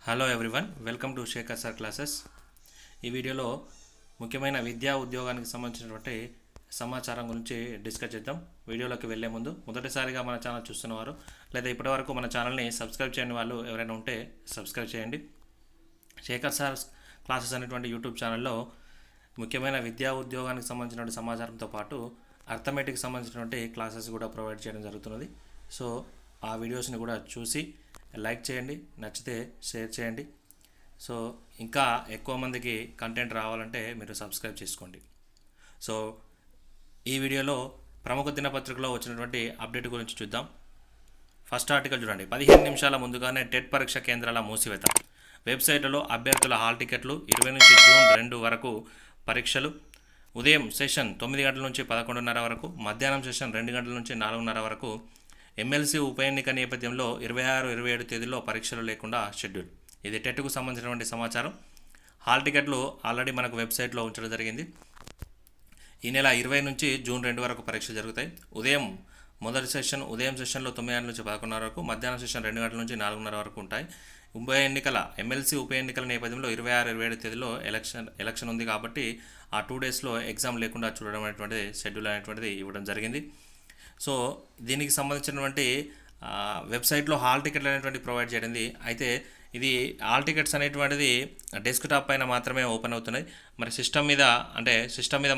Hello everyone, welcome to Shekhar sir classes. ఈ వీడియోలో ముఖ్యమైన విద్యా ఉద్యోగానికి సంబంధించినటువంటి సమాచారం గురించి డిస్కస్ చేద్దాం. వీడియోలోకి వెళ్ళే ముందు మొదటిసారిగా మన ఛానల్ చూస్తున్నవారు లేదా ఇప్పటివరకు మన ఛానల్ని సబ్స్క్రైబ్ చేయని వాళ్ళు ఎవరైనా ఉంటే సబ్స్క్రైబ్ చేయండి. శేఖర్ సార్ క్లాసెస్ అనేటువంటి యూట్యూబ్ ఛానల్లో ముఖ్యమైన విద్యా ఉద్యోగానికి సంబంధించినటువంటి సమాచారంతో పాటు అర్థమెటిక్ సంబంధించినటువంటి క్లాసెస్ కూడా ప్రొవైడ్ చేయడం జరుగుతున్నది. సో ఆ వీడియోస్ని కూడా చూసి లైక్ చేయండి, నచ్చితే షేర్ చేయండి. సో ఇంకా ఎక్కువ మందికి కంటెంట్ రావాలంటే మీరు సబ్స్క్రైబ్ చేసుకోండి. సో ఈ వీడియోలో ప్రముఖ దినపత్రికలో వచ్చినటువంటి అప్డేట్ గురించి చూద్దాం. ఫస్ట్ ఆర్టికల్ చూడండి. 15 నిమిషాల ముందుగానే టెట్ పరీక్ష కేంద్రాల మూసివేత. వెబ్సైట్లో అభ్యర్థుల హాల్ టికెట్లు 20 నుంచి జూన్ 2 వరకు పరీక్షలు. ఉదయం సెషన్ 9 గంటల నుంచి 11:30 వరకు, మధ్యాహ్నం సెషన్ 2 గంటల నుంచి 4:30 వరకు. ఎమ్మెల్సీ ఉప ఎన్నిక నేపథ్యంలో 26, 27 తేదీల్లో పరీక్షలు లేకుండా షెడ్యూల్. ఇది టెట్కు సంబంధించినటువంటి సమాచారం. హాల్ టికెట్లు ఆల్రెడీ మనకు వెబ్సైట్లో ఉంచడం జరిగింది. ఈ నెల 20 నుంచి జూన్ 2 వరకు పరీక్షలు జరుగుతాయి. మొదటి సెషన్ ఉదయం సెషన్లో 9 గంటల నుంచి 11:30 వరకు, మధ్యాహ్నం సెషన్ 2 గంటల నుంచి 4:30 వరకు ఉంటాయి. ఎమ్మెల్సీ ఉప ఎన్నికల నేపథ్యంలో 26, 27 తేదీలో ఎలక్షన్ ఉంది కాబట్టి ఆ 2 డేస్లో ఎగ్జామ్ లేకుండా చూడడం అనేటువంటిది షెడ్యూల్ అనేటువంటిది ఇవ్వడం జరిగింది. సో దీనికి సంబంధించినటువంటి వెబ్సైట్లో హాల్ టికెట్లు అనేటువంటి ప్రొవైడ్ చేయడింది. అయితే ఇది హాల్ టికెట్స్ అనేటువంటిది డెస్క్టాప్ పైన మాత్రమే ఓపెన్ అవుతున్నాయి. మరి సిస్టమ్ మీద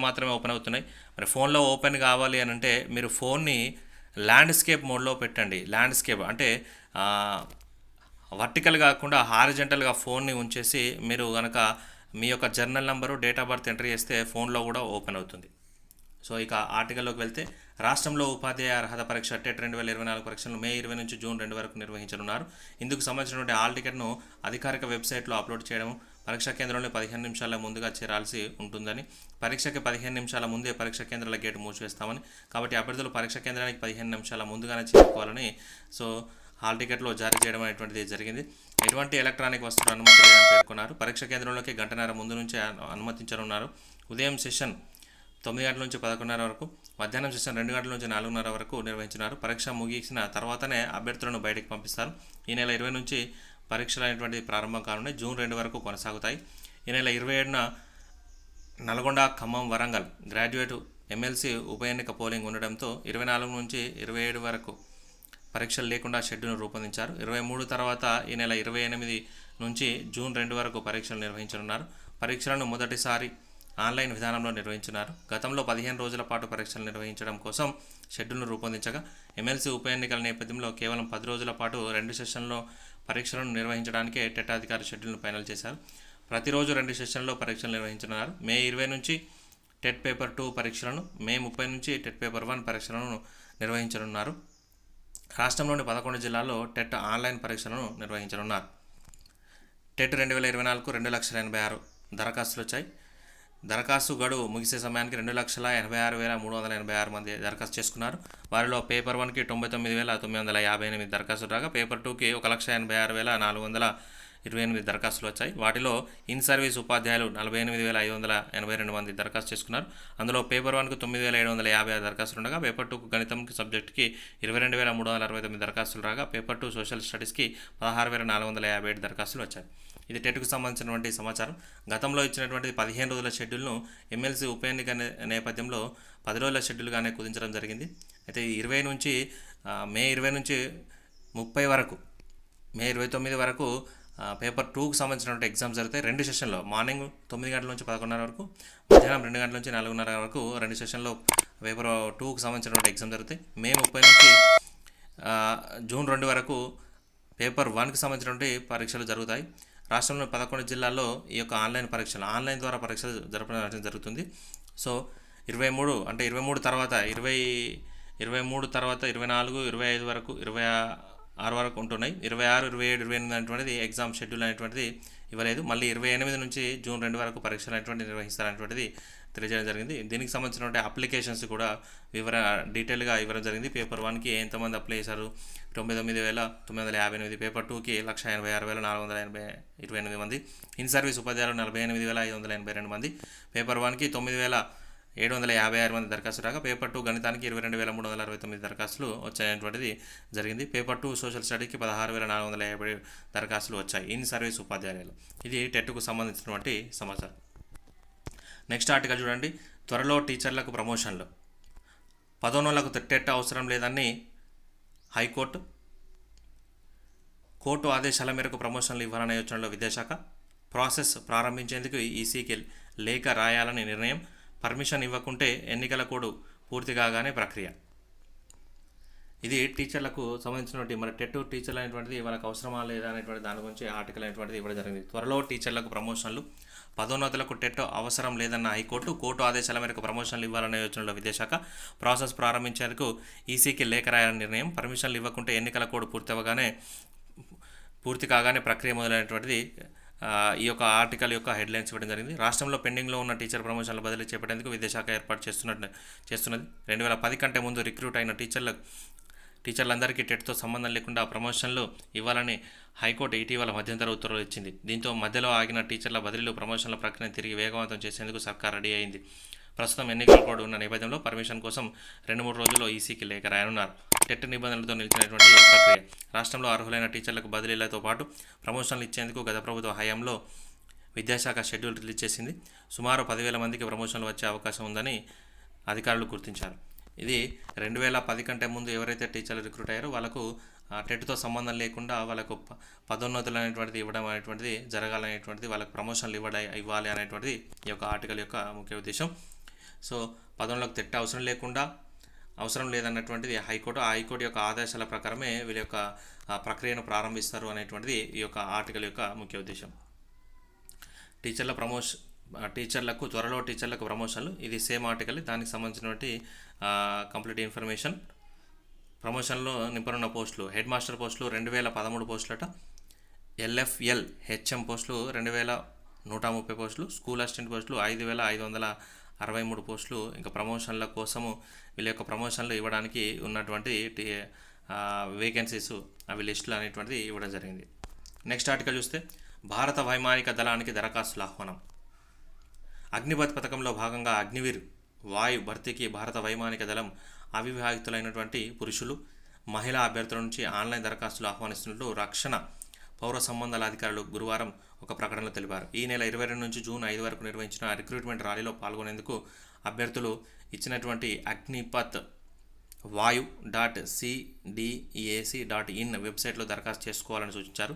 మాత్రమే ఓపెన్ అవుతున్నాయి. మరి ఫోన్లో ఓపెన్ కావాలి అని అంటే మీరు ఫోన్ని ల్యాండ్స్కేప్ మోడ్లో పెట్టండి. ల్యాండ్స్కేప్ అంటే వర్టికల్ కాకుండా హారిజెంటల్గా ఫోన్ని ఉంచేసి మీరు కనుక మీ యొక్క journal number, date of birth enter చేస్తే ఫోన్లో కూడా ఓపెన్ అవుతుంది. సో ఇక ఆర్టికల్లోకి వెళ్తే, రాష్ట్రంలో ఉపాధ్యాయ అర్హత పరీక్ష టెట్ 2024 పరీక్షలను మే 20 నుంచి జూన్ 2 వరకు నిర్వహించనున్నారు. ఇందుకు సంబంధించినటువంటి హాల్ టికెట్ను అధికారిక వెబ్సైట్లో అప్లోడ్ చేయడం, పరీక్షా కేంద్రంలో 15 నిమిషాల ముందుగా చేరాల్సి ఉంటుందని, పరీక్షకి 15 నిమిషాల ముందే పరీక్షా కేంద్రాల గేటు మూసివేస్తామని, కాబట్టి అభ్యర్థులు పరీక్షా కేంద్రానికి 15 నిమిషాల ముందుగానే చేరుకోవాలని సో హాల్ టికెట్లో జారీ చేయడం అనేటువంటిది జరిగింది. ఎటువంటి ఎలక్ట్రానిక్ వస్తువులు అనుమతి లేదని పేర్కొన్నారు. పరీక్షా కేంద్రంలోకి గంటన్నర ముందు నుంచే అనుమతించనున్నారు. ఉదయం సెషన్ 9 గంటల నుంచి 11:30 వరకు, మధ్యాహ్నం సెషన్ 2 గంటల నుంచి 4:30 వరకు నిర్వహించినారు. పరీక్ష ముగిసిన తర్వాతనే అభ్యర్థులను బయటకు పంపిస్తారు. ఈ నెల 20 నుంచి పరీక్షలు అనేటువంటిది ప్రారంభం కానున్నాయి. జూన్ 2 వరకు కొనసాగుతాయి. ఈ నెల 27న నల్గొండ, ఖమ్మం, వరంగల్ గ్రాడ్యుయేట్ ఎమ్మెల్సీ ఉప ఎన్నిక పోలింగ్ ఉండడంతో 24 నుంచి 27 వరకు పరీక్షలు లేకుండా షెడ్యూల్ను రూపొందించారు. 23 తర్వాత ఈ నెల 28 నుంచి జూన్ 2 వరకు పరీక్షలు నిర్వహించనున్నారు. పరీక్షలను మొదటిసారి ఆన్లైన్ విధానంలో నిర్వహించినారు. గతంలో 15 రోజుల పాటు పరీక్షలు నిర్వహించడం కోసం షెడ్యూల్ను రూపొందించగా, ఎమ్మెల్సీ ఉప ఎన్నికల నేపథ్యంలో కేవలం 10 రోజుల పాటు 2 సెషన్లో పరీక్షలను నిర్వహించడానికే టెట్ అధికారి షెడ్యూల్ను ఫైనల్ చేశారు. ప్రతిరోజు 2 సెషన్లో పరీక్షలు నిర్వహించనున్నారు. మే 20 నుంచి టెట్ పేపర్ 2 పరీక్షలను, మే 30 నుంచి టెట్ పేపర్ 1 పరీక్షలను నిర్వహించనున్నారు. రాష్ట్రంలోని 11 జిల్లాల్లో టెట్ ఆన్లైన్ పరీక్షలను నిర్వహించనున్నారు. టెట్ 2024కు 2,86,000 దరఖాస్తులు వచ్చాయి. దరఖాస్తు గడువు ముగిసే సమయానికి 2,86,386 మంది దరఖాస్తు చేసుకున్నారు. వారిలో పేపర్ 1కి 99,958 దరఖాస్తులు రాగా, పేపర్ 2కి 1,86,428 దరఖాస్తులు వచ్చాయి. వాటిలో ఇన్ సర్వీస్ ఉపాధ్యాయులు 48,582 మంది దరఖాస్తు చేసుకున్నారు. అందులో పేపర్ 1కు 9,756 దరఖాస్తులు ఉండగా, పేపర్ 2కు గణితంకి సబ్జెక్టుకి 22,369 దరఖాస్తులు రాగా, పేపర్ 2 సోషల్ స్టడీస్కి 16,457 దరఖాస్తులు వచ్చాయి. ఇది టెట్కు సంబంధించినటువంటి సమాచారం. గతంలో ఇచ్చినటువంటి 15 రోజుల షెడ్యూల్ను ఎమ్మెల్సీ ఉప ఎన్నిక నేపథ్యంలో 10 రోజుల షెడ్యూల్గానే కుదించడం జరిగింది. అయితే మే 20 నుంచి 30 వరకు, మే 29 వరకు పేపర్ 2కు సంబంధించినటువంటి ఎగ్జామ్స్ జరుగుతాయి. 2 సెషన్లో, మార్నింగ్ 9 గంటల నుంచి 11:30 వరకు, మధ్యాహ్నం 2 గంటల నుంచి 4:30 వరకు 2 సెషన్లో పేపర్ 2కు సంబంధించినటువంటి ఎగ్జామ్ జరుగుతాయి. మే 30 నుంచి జూన్ 2 వరకు పేపర్ 1కి సంబంధించినటువంటి పరీక్షలు జరుగుతాయి. రాష్ట్రంలోని 11 జిల్లాల్లో ఈ యొక్క ఆన్లైన్ ద్వారా పరీక్షలు జరపడం జరుగుతుంది. సో 23 తర్వాత 24, 25 వరకు, 26 వరకు ఉంటున్నాయి. 26, 27, 28 అనేటువంటిది ఎగ్జామ్ షెడ్యూల్ అనేటువంటిది ఇవ్వలేదు. మళ్ళీ 28 నుంచి జూన్ 2 వరకు పరీక్షలు అనేటువంటిది నిర్వహిస్తారనేటువంటిది తెలియజేయడం జరిగింది. దీనికి సంబంధించినటువంటి అప్లికేషన్స్ కూడా డీటెయిల్గా ఇవ్వడం జరిగింది. పేపర్ 1కి ఎంతమంది అప్లై చేశారు, 99,958, పేపర్ 2కి 1,86,428 మంది, ఇన్ సర్వీస్ ఉపాధ్యాయులు 48,582 మంది, పేపర్ 1కి 756 మంది దరఖాస్తు రాగా పేపర్ 2 గణితానికి 22,369 దరఖాస్తులు వచ్చాయనేటువంటిది జరిగింది. పేపర్ 2 సోషల్ స్టడీకి 16,450 దరఖాస్తులు వచ్చాయి ఇన్ సర్వీస్ ఉపాధ్యాయులు. ఇది టెట్కు సంబంధించినటువంటి సమాచారం. నెక్స్ట్ ఆర్టికల్ చూడండి. త్వరలో టీచర్లకు ప్రమోషన్లు. 11లకు టెట్ అవసరం లేదని హైకోర్టు. కోర్టు ఆదేశాల మేరకు ప్రమోషన్లు ఇవ్వాలనే యోచనలో విద్యాశాఖ. ప్రాసెస్ ప్రారంభించేందుకు ఈసీకి లేఖ రాయాలని నిర్ణయం. పర్మిషన్ ఇవ్వకుంటే ఎన్నికల కోడ్ పూర్తి కాగానే ప్రక్రియ. ఇది టీచర్లకు సంబంధించినటువంటి మరి టెట్ టీచర్లు అనేటువంటిది వాళ్ళకి అవసరమా లేదా అనేటువంటి దాని గురించి ఆర్టికల్ అనేటువంటిది ఇవ్వడం జరిగింది. త్వరలో టీచర్లకు ప్రమోషన్లు. పదోన్నతులకు టెట్ అవసరం లేదన్న హైకోర్టు. కోర్టు ఆదేశాల మేరకు ప్రమోషన్లు ఇవ్వాలనే యోచనలో విద్యాశాఖ. ప్రాసెస్ ప్రారంభించేందుకు ఈసీకి లేఖ రాయాలని నిర్ణయం. పర్మిషన్లు ఇవ్వకుంటే ఎన్నికల కోడ్ పూర్తి కాగానే ప్రక్రియ మొదలైనటువంటిది ఈ యొక్క ఆర్టికల్ యొక్క హెడ్లైన్స్ ఇవ్వడం జరిగింది. రాష్ట్రంలో పెండింగ్లో ఉన్న టీచర్ ప్రమోషన్ల బదిలీ చేపట్టేందుకు విద్యాశాఖ ఏర్పాటు చేస్తున్నది. 2010 కంటే ముందు రిక్రూట్ అయిన టీచర్లందరికీ టెట్తో సంబంధం లేకుండా ప్రమోషన్లు ఇవ్వాలని హైకోర్టు ఇటీవల మధ్యంతర ఉత్తర్వులు ఇచ్చింది. దీంతో మధ్యలో ఆగిన టీచర్ల బదిలీలు ప్రమోషన్ల ప్రక్రియను తిరిగి వేగవంతం చేసేందుకు సర్కార్ రెడీ అయింది. ప్రస్తుతం ఎన్నికల కోడ్ ఉన్న నేపథ్యంలో పర్మిషన్ కోసం 2-3 రోజుల్లో ఈసీకి లేఖ రాయనున్నారు. టెట్ నిబంధనలతో నిలిచినటువంటి ప్రక్రియ. రాష్ట్రంలో అర్హులైన టీచర్లకు బదిలీలతో పాటు ప్రమోషన్లు ఇచ్చేందుకు గత ప్రభుత్వ హయాంలో విద్యాశాఖ షెడ్యూల్ రిలీజ్ చేసింది. సుమారు 10,000 మందికి ప్రమోషన్లు వచ్చే అవకాశం ఉందని అధికారులు గుర్తించారు. ఇది 2010 కంటే ముందు ఎవరైతే టీచర్లు రిక్రూట్ అయ్యారో వాళ్ళకు టెట్తో సంబంధం లేకుండా వాళ్ళకు పదోన్నతులు అనేటువంటిది ఇవ్వడం అనేటువంటిది జరగాలనేటువంటిది, వాళ్ళకు ప్రమోషన్లు ఇవ్వాలి అనేటువంటిది ఈ యొక్క ఆర్టికల్ యొక్క ముఖ్య ఉద్దేశం. సో 11లకు టెట్ అవసరం లేదన్నటువంటిది హైకోర్టు. ఆ హైకోర్టు యొక్క ఆదేశాల ప్రకారమే వీళ్ళ యొక్క ప్రక్రియను ప్రారంభిస్తారు అనేటువంటిది ఈ యొక్క ఆర్టికల్ యొక్క ముఖ్య ఉద్దేశం. త్వరలో టీచర్లకు ప్రమోషన్లు. ఇది సేమ్ ఆర్టికల్, దానికి సంబంధించినటువంటి కంప్లీట్ ఇన్ఫర్మేషన్. ప్రమోషన్లో నింపనున్న పోస్టులు. హెడ్ మాస్టర్ పోస్టులు 2,013 పోస్టులట. LFL HM పోస్టులు 2,130 పోస్టులు. స్కూల్ అసిస్టెంట్ పోస్టులు 5,563 పోస్టులు. ఇంకా ప్రమోషన్ల కోసము వీళ్ళ యొక్క ప్రమోషన్లు ఇవ్వడానికి ఉన్నటువంటి వేకెన్సీస్ అవి లిస్టులు అనేటువంటిది ఇవ్వడం జరిగింది. నెక్స్ట్ ఆర్టికల్ చూస్తే భారత వైమానిక దళానికి దరఖాస్తుల ఆహ్వానం. అగ్నిపథ్ పథకంలో భాగంగా అగ్నివీర్ వాయు భర్తీకి భారత వైమానిక దళం అవివాహితులైనటువంటి పురుషులు, మహిళా అభ్యర్థుల నుంచి ఆన్లైన్ దరఖాస్తులు ఆహ్వానిస్తున్నట్లు రక్షణ పౌర సంబంధాల అధికారులు గురువారం ఒక ప్రకటనలో తెలిపారు. ఈ నెల 22 నుంచి జూన్ 5 వరకు నిర్వహించిన రిక్రూట్మెంట్ ర్యాలీలో పాల్గొనేందుకు అభ్యర్థులు ఇచ్చినటువంటి అగ్నిపథ్ vayu.cdac.in వెబ్సైట్లో దరఖాస్తు చేసుకోవాలని సూచించారు.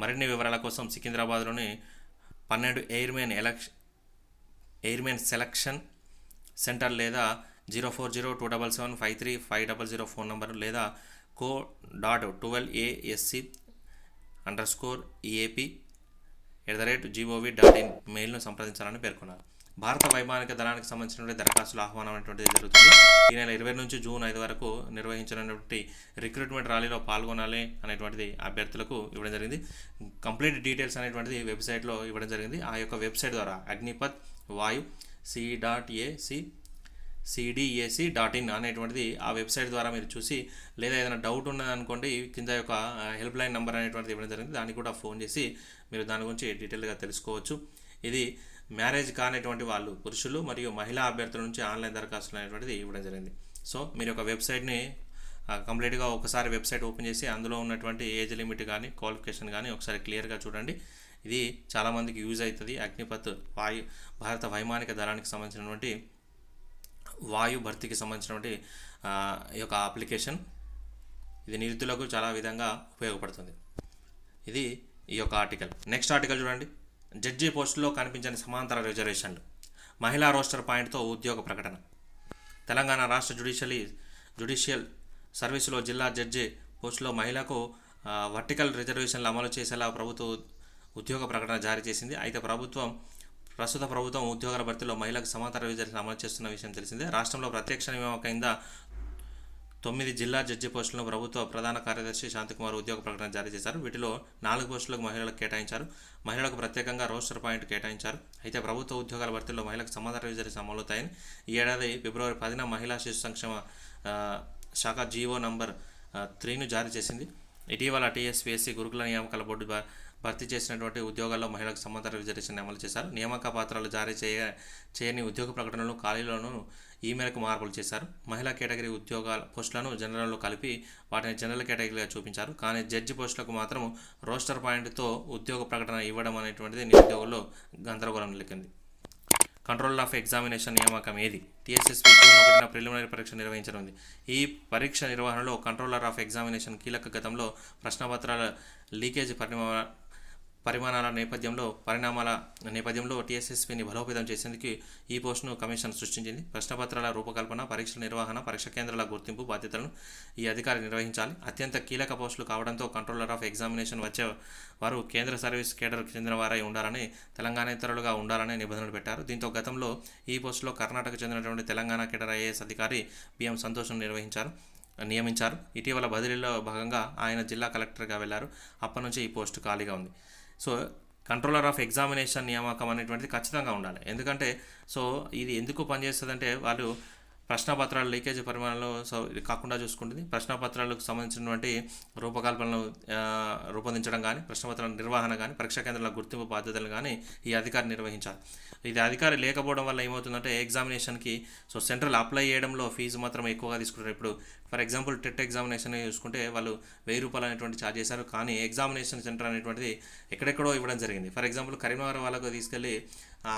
మరిన్ని వివరాల కోసం సికింద్రాబాద్లోని 12 ఎయిర్మెన్ సెలక్షన్ సెంటర్ లేదా 040277753500 ఫోన్ నంబర్ లేదా co.12ASC_EAP@gov.in మెయిల్ను సంప్రదించాలని పేర్కొన్నారు. భారత వైమానిక దళానికి సంబంధించినటువంటి దరఖాస్తుల ఆహ్వానం అనేటువంటిది జరుగుతుంది. ఈ నెల 20 నుంచి జూన్ 5 వరకు నిర్వహించినటువంటి రిక్రూట్మెంట్ ర్యాలీలో పాల్గొనాలి అనేటువంటిది అభ్యర్థులకు ఇవ్వడం జరిగింది. కంప్లీట్ డీటెయిల్స్ అనేటువంటిది వెబ్సైట్లో ఇవ్వడం జరిగింది. ఆ యొక్క వెబ్సైట్ ద్వారా అగ్నిపథ్ వాయు cdac.in అనేటువంటిది ఆ వెబ్సైట్ ద్వారా మీరు చూసి, లేదా ఏదైనా డౌట్ ఉన్నదనుకోండి కింద యొక్క హెల్ప్ లైన్ నెంబర్ అనేటువంటిది ఇవ్వడం జరిగింది. దానికి కూడా ఫోన్ చేసి మీరు దాని గురించి డీటెయిల్గా తెలుసుకోవచ్చు. ఇది మ్యారేజ్ కానిటువంటి వాళ్ళు పురుషులు మరియు మహిళా అభ్యర్థుల నుంచి ఆన్లైన్ దరఖాస్తులు అనేటువంటిది ఇవ్వడం జరిగింది. సో మీరు ఒక వెబ్సైట్ని కంప్లీట్గా ఒకసారి వెబ్సైట్ ఓపెన్ చేసి అందులో ఉన్నటువంటి ఏజ్ లిమిట్ కానీ క్వాలిఫికేషన్ కానీ ఒకసారి క్లియర్గా చూడండి. ఇది చాలామందికి యూజ్ అవుతుంది. అగ్నిపథ్ భారత వైమానిక దళానికి సంబంధించినటువంటి వాయు భర్తీకి సంబంధించినటువంటి ఈ యొక్క అప్లికేషన్. ఇది నిరుద్యోగులకు చాలా విధంగా ఉపయోగపడుతుంది. ఇది ఈ యొక్క ఆర్టికల్. నెక్స్ట్ ఆర్టికల్ చూడండి. జడ్జి పోస్టులో కనిపించని సమాంతర రిజర్వేషన్లు. మహిళా రోస్టర్ పాయింట్తో ఉద్యోగ ప్రకటన. తెలంగాణ రాష్ట్ర జ్యుడిషియల్ సర్వీసులో జిల్లా జడ్జి పోస్టులో మహిళకు వర్టికల్ రిజర్వేషన్లు అమలు చేసేలా ప్రభుత్వం ఉద్యోగ ప్రకటన జారీ చేసింది. అయితే ప్రస్తుత ప్రభుత్వం ఉద్యోగాల భర్తీలో మహిళలకు సమాంతర రిజర్వేషన్ అమలు చేస్తున్న విషయం తెలిసిందే. రాష్ట్రంలో ప్రత్యక్ష నియామకం కింద 9 జిల్లా జడ్జి పోస్టులను ప్రభుత్వ ప్రధాన కార్యదర్శి శాంతికుమార్ ఉద్యోగ ప్రకటన జారీ చేశారు. వీటిలో 4 పోస్టులకు మహిళలకు కేటాయించారు. మహిళలకు ప్రత్యేకంగా రోస్టర్ పాయింట్ కేటాయించారు. అయితే ప్రభుత్వ ఉద్యోగాల భర్తీలో మహిళలకు సమాంతర రిజర్వేషన్ అమలవుతాయని ఈ ఏడాది ఫిబ్రవరి 10న మహిళా శిశు సంక్షేమ శాఖ జీవో నంబర్ 3ను జారీ చేసింది. ఇటీవల టీఎస్పీఎస్సీ గురుకుల నియామకాల బోర్డు భర్తీ చేసినటువంటి ఉద్యోగాల్లో మహిళలకు సమాంతర రిజర్వేషన్ అమలు చేశారు. నియామక పత్రాలు జారీ చేయని ఉద్యోగ ప్రకటనలు ఖాళీలను ఈ మేరకు మార్పులు చేశారు. మహిళా కేటగిరీ ఉద్యోగాల పోస్టులను జనరల్లో కలిపి వాటిని జనరల్ కేటగిరీగా చూపించారు. కానీ జడ్జి పోస్టులకు మాత్రం రోస్టర్ పాయింట్తో ఉద్యోగ ప్రకటన ఇవ్వడం అనేటువంటిది నిరుద్యోగుల్లో గందరగోళం నెలకొంది. కంట్రోలర్ ఆఫ్ ఎగ్జామినేషన్ నియామకం ఏది? టీఎస్ఎస్పీ జూన్ 1న ప్రిలిమినరీ పరీక్ష నిర్వహించనుంది. ఈ పరీక్ష నిర్వహణలో కంట్రోలర్ ఆఫ్ ఎగ్జామినేషన్ కీలక. గతంలో ప్రశ్నపత్రాల లీకేజీ పరిణామాల నేపథ్యంలో టీఎస్ఎస్పీని బలోపేతం చేసేందుకు ఈ పోస్టును కమిషన్ సృష్టించింది. ప్రశ్నపత్రాల రూపకల్పన, పరీక్షల నిర్వహణ, పరీక్ష కేంద్రాల గుర్తింపు బాధ్యతలను ఈ అధికారి నిర్వహించాలి. అత్యంత కీలక పోస్టులు కావడంతో కంట్రోలర్ ఆఫ్ ఎగ్జామినేషన్ వచ్చే వారు కేంద్ర సర్వీస్ కేడర్కు చెందిన వారై ఉండాలని, తెలంగాణేతరులుగా ఉండాలని నిబంధనలు పెట్టారు. దీంతో గతంలో ఈ పోస్టులో కర్ణాటక చెందినటువంటి తెలంగాణ కేడర్ ఐఏఎస్ అధికారి బిఎం సంతోష్ను నియమించారు. ఇటీవల బదిలీలో భాగంగా ఆయన జిల్లా కలెక్టర్గా వెళ్లారు. అప్పటి నుంచి ఈ పోస్టు ఖాళీగా ఉంది. సో కంట్రోలర్ ఆఫ్ ఎగ్జామినేషన్ నియామకం అనేటువంటిది ఖచ్చితంగా ఉండాలి. ఎందుకంటే ఇది ఎందుకు పనిచేస్తుందంటే వాళ్ళు ప్రశ్నపత్రాల లీకేజీ పరిమాణంలో ఇది కాకుండా చూసుకుంటుంది. ప్రశ్నపత్రాలకు సంబంధించినటువంటి రూపకల్పనలు రూపొందించడం కానీ, ప్రశ్నపత్రాల నిర్వహణ కానీ, పరీక్షా కేంద్రాల గుర్తింపు బాధ్యతలు కానీ ఈ అధికారి నిర్వహించాలి. ఇది అధికారి లేకపోవడం వల్ల ఏమవుతుందంటే ఎగ్జామినేషన్కి సెంట్రల్ అప్లై చేయడంలో ఫీజు మాత్రం ఎక్కువగా తీసుకుంటారు. ఇప్పుడు ఫర్ ఎగ్జాంపుల్ టెట్ ఎగ్జామినేషన్ చూసుకుంటే వాళ్ళు 1000 రూపాయలు అనేటువంటి ఛార్జ్ చేశారు. కానీ ఎగ్జామినేషన్ సెంటర్ అనేటువంటిది ఎక్కడెక్కడో ఇవ్వడం జరిగింది. ఫర్ ఎగ్జాంపుల్ కరీంనగర్ వాళ్ళకు తీసుకెళ్ళి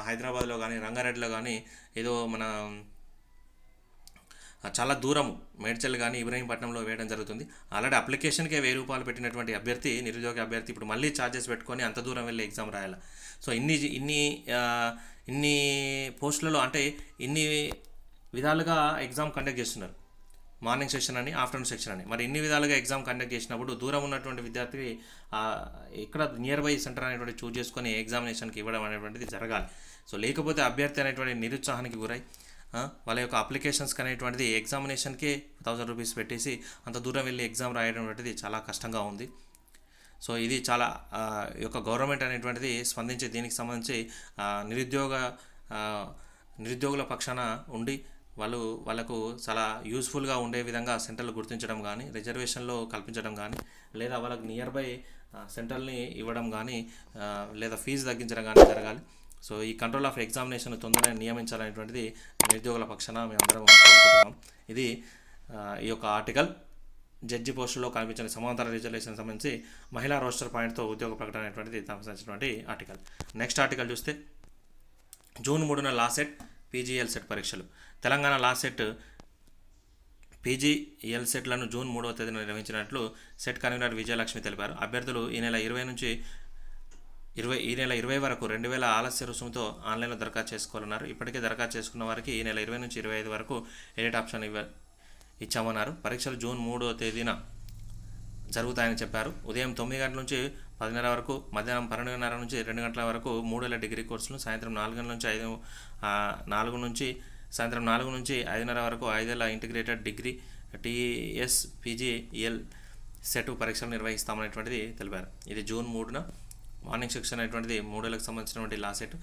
హైదరాబాద్లో కానీ, రంగారెడ్డిలో కానీ, ఏదో మన చాలా దూరం మేడ్చల్ కానీ ఇబ్రహీంపట్నంలో వేయడం జరుగుతుంది. ఆల్రెడీ అప్లికేషన్కే 1000 రూపాయలు పెట్టినటువంటి నిరుద్యోగ అభ్యర్థి ఇప్పుడు మళ్ళీ ఛార్జెస్ పెట్టుకొని అంత దూరం వెళ్ళి ఎగ్జామ్ రాయాలి. సో ఇన్ని పోస్టులలో అంటే ఇన్ని విధాలుగా ఎగ్జామ్ కండక్ట్ చేస్తున్నారు. మార్నింగ్ సెక్షన్ అని, ఆఫ్టర్నూన్ సెక్షన్ అని. మరి ఇన్ని విధాలుగా ఎగ్జామ్ కండక్ట్ చేసినప్పుడు దూరం ఉన్నటువంటి విద్యార్థికి ఇక్కడ నియర్ బై సెంటర్ అనేటువంటి చూజ్ చేసుకొని ఎగ్జామినేషన్కి ఇవ్వడం అనేటువంటిది జరగాలి. సో లేకపోతే అభ్యర్థి అనేటువంటి నిరుత్సాహానికి గురై వాళ్ళ యొక్క అప్లికేషన్స్కి అనేటువంటిది ఎగ్జామినేషన్కే 1000 రూపీస్ పెట్టేసి అంత దూరం వెళ్ళి ఎగ్జామ్ రాయడం అనేటువంటిది చాలా కష్టంగా ఉంది. సో ఇది చాలా యొక్క గవర్నమెంట్ అనేటువంటిది స్పందించి దీనికి సంబంధించి నిరుద్యోగుల పక్షాన ఉండి వాళ్ళకు చాలా యూస్ఫుల్గా ఉండే విధంగా సెంటర్లు గుర్తించడం కానీ, రిజర్వేషన్లో కల్పించడం కానీ, లేదా వాళ్ళకి నియర్ బై సెంటర్ని ఇవ్వడం కానీ, లేదా ఫీజు తగ్గించడం కానీ జరగాలి. సో ఈ కంట్రోల్ ఆఫ్ ఎగ్జామినేషన్ తొందరగా నియమించాలనేటువంటిది నిరుద్యోగుల పక్షాన మేమందరం కోరుకుంటున్నాం. ఇది ఈ యొక్క ఆర్టికల్ జడ్జి పోస్టులో కనిపించిన సమాంతర రిజర్వేషన్ సంబంధించి మహిళా రోస్టర్ పాయింట్తో ఉద్యోగ ప్రకటన అనేటువంటిది సంబంధించినటువంటి ఆర్టికల్. నెక్స్ట్ ఆర్టికల్ చూస్తే జూన్ 3న లాసెట్ పీజీఎల్ సెట్ పరీక్షలు. తెలంగాణ లాసెట్ పీజీఎల్ సెట్లను జూన్ 3వ తేదీన నిర్వహించినట్లు సెట్ కన్వీనర్ విజయలక్ష్మి తెలిపారు. అభ్యర్థులు ఈ నెల 20 వరకు 2000 ఆలస్య రుసుముతో ఆన్లైన్లో దరఖాస్తు చేసుకోవాలన్నారు. ఇప్పటికే దరఖాస్తు చేసుకున్న వారికి ఈ నెల 20 నుంచి 25 వరకు ఎడిట్ ఆప్షన్ ఇచ్చామన్నారు. పరీక్షలు జూన్ 3వ తేదీన జరుగుతాయని చెప్పారు. ఉదయం 9 గంటల నుంచి 10:30 వరకు, మధ్యాహ్నం 12:30 నుంచి 2 గంటల వరకు 3 ఏళ్ల డిగ్రీ కోర్సులు, సాయంత్రం 4 గంటల నుంచి సాయంత్రం 4 నుంచి 5:30 వరకు 5 ఏళ్ల ఇంటిగ్రేటెడ్ డిగ్రీ టీఎస్పీజీఎల్ సెట్ పరీక్షలు నిర్వహిస్తామనేటువంటిది తెలిపారు. ఇది జూన్ 3న. మార్నింగ్ సెక్షన్ అనేటువంటిది 3 ఏళ్ళకి సంబంధించినటువంటి లాసెట్,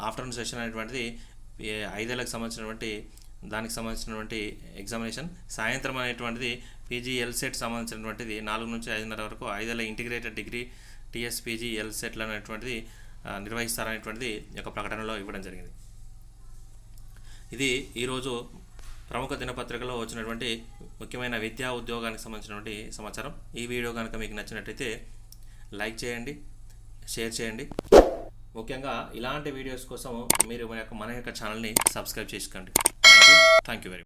ఆఫ్టర్నూన్ సెషన్ అనేటువంటిది 5 ఏళ్ళకి సంబంధించినటువంటి ఎగ్జామినేషన్, సాయంత్రం అనేటువంటిది పీజీఎల్ సెట్ సంబంధించినటువంటిది 4 నుంచి 5:30 వరకు 5 ఏళ్ళ ఇంటిగ్రేటెడ్ డిగ్రీ టీఎస్పీజీఎల్ సెట్లు అనేటువంటిది నిర్వహిస్తారనేటువంటిది ఒక ప్రకటనలో ఇవ్వడం జరిగింది. ఇది ఈరోజు ప్రముఖ దినపత్రికలో వచ్చినటువంటి ముఖ్యమైన విద్యా ఉద్యోగానికి సంబంధించినటువంటి సమాచారం. ఈ వీడియో కనుక మీకు నచ్చినట్టయితే లైక్ చేయండి, షేర్ చేయండి. ముఖ్యంగా ఇలాంటి వీడియోస్ కోసం మీరు మన యొక్క ఛానల్ని సబ్స్క్రైబ్ చేసుకోండి. Thank you very much.